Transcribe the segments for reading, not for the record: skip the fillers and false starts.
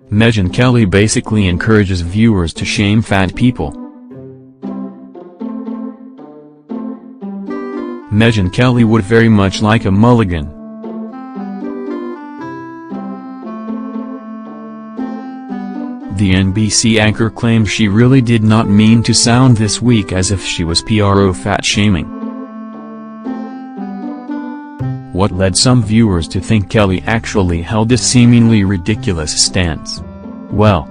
Megyn Kelly basically encourages viewers to shame fat people. Megyn Kelly would very much like a mulligan. The NBC anchor claims she really did not mean to sound this week as if she was fat-shaming. What led some viewers to think Kelly actually held a seemingly ridiculous stance? Well,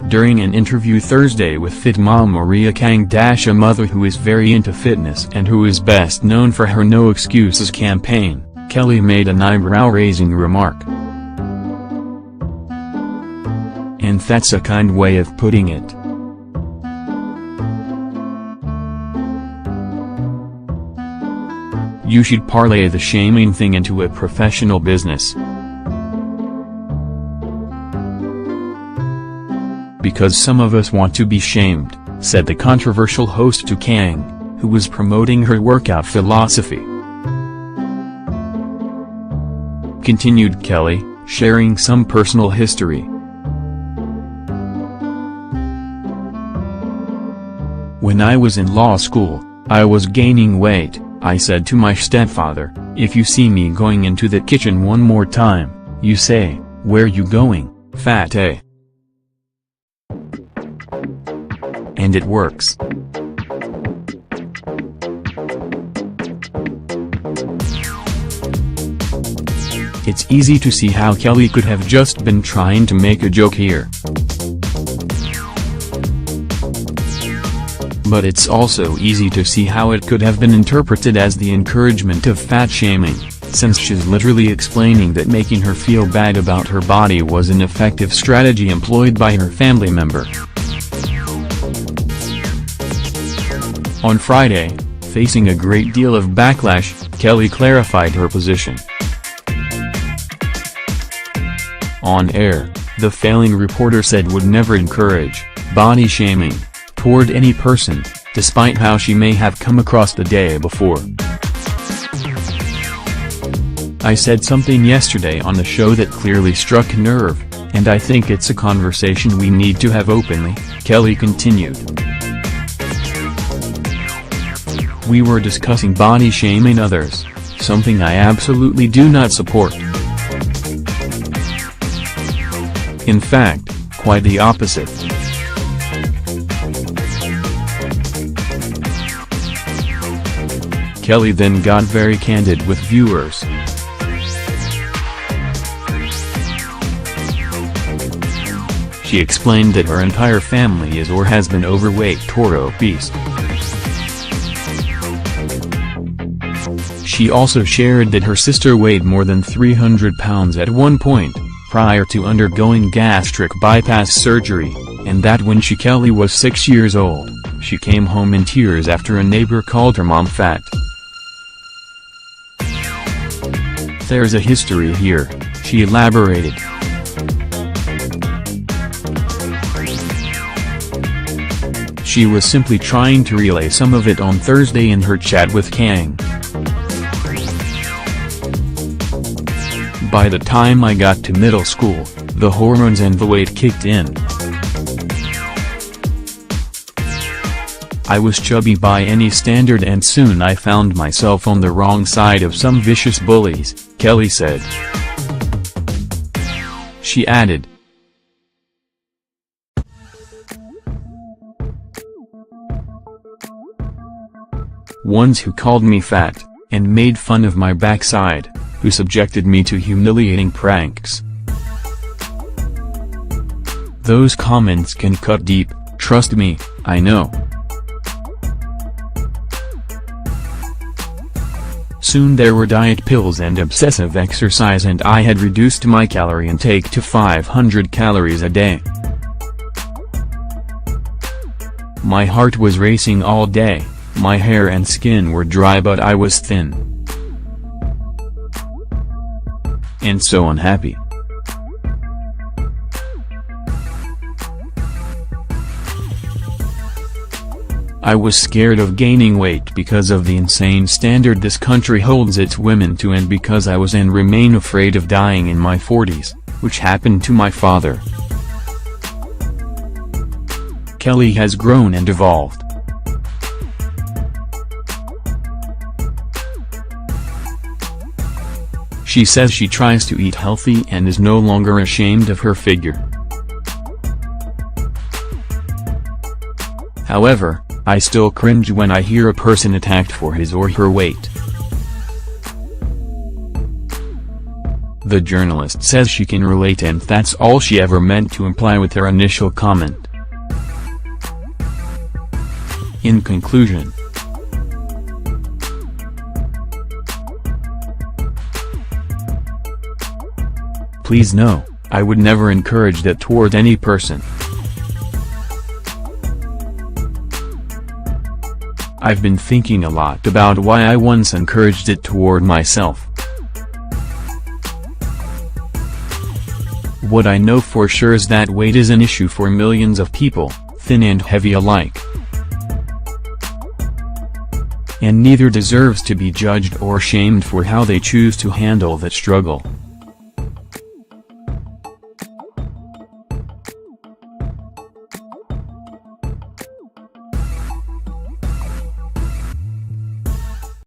during an interview Thursday with Fit Mom Maria Kang, a mother who is very into fitness and who is best known for her No Excuses campaign, Kelly made an eyebrow-raising remark. And that's a kind way of putting it. You should parlay the shaming thing into a professional business. Because some of us want to be shamed, said the controversial host to Kang, who was promoting her workout philosophy. Continued Kelly, sharing some personal history. When I was in law school, I was gaining weight. I said to my stepfather, if you see me going into the kitchen one more time, you say, where you going, fat eh? And it works. It's easy to see how Kelly could have just been trying to make a joke here. But it's also easy to see how it could have been interpreted as the encouragement of fat shaming, since she's literally explaining that making her feel bad about her body was an effective strategy employed by her family member. On Friday, facing a great deal of backlash, Kelly clarified her position. On air, the failing reporter said would never encourage body shaming toward any person, despite how she may have come across the day before. I said something yesterday on the show that clearly struck a nerve, and I think it's a conversation we need to have openly, Kelly continued. We were discussing body shaming others, something I absolutely do not support. In fact, quite the opposite. Kelly then got very candid with viewers. She explained that her entire family is or has been overweight or obese. She also shared that her sister weighed more than 300 pounds at one point, prior to undergoing gastric bypass surgery, and that when Kelly was 6 years old, she came home in tears after a neighbor called her mom fat. There's a history here, she elaborated. She was simply trying to relay some of it on Thursday in her chat with Kang. By the time I got to middle school, the hormones and the weight kicked in. I was chubby by any standard and soon I found myself on the wrong side of some vicious bullies, Kelly said. She added, ones who called me fat, and made fun of my backside, who subjected me to humiliating pranks. Those comments can cut deep, trust me, I know. Soon there were diet pills and obsessive exercise and I had reduced my calorie intake to 500 calories a day. My heart was racing all day, my hair and skin were dry but I was thin. And so unhappy. I was scared of gaining weight because of the insane standard this country holds its women to and because I was and remain afraid of dying in my 40s. which happened to my father. Kelly has grown and evolved. She says she tries to eat healthy and is no longer ashamed of her figure. However, I still cringe when I hear a person attacked for his or her weight. The journalist says she can relate, and that's all she ever meant to imply with her initial comment. In conclusion, please know, I would never encourage that toward any person. I've been thinking a lot about why I once encouraged it toward myself. What I know for sure is that weight is an issue for millions of people, thin and heavy alike. And neither deserves to be judged or shamed for how they choose to handle that struggle.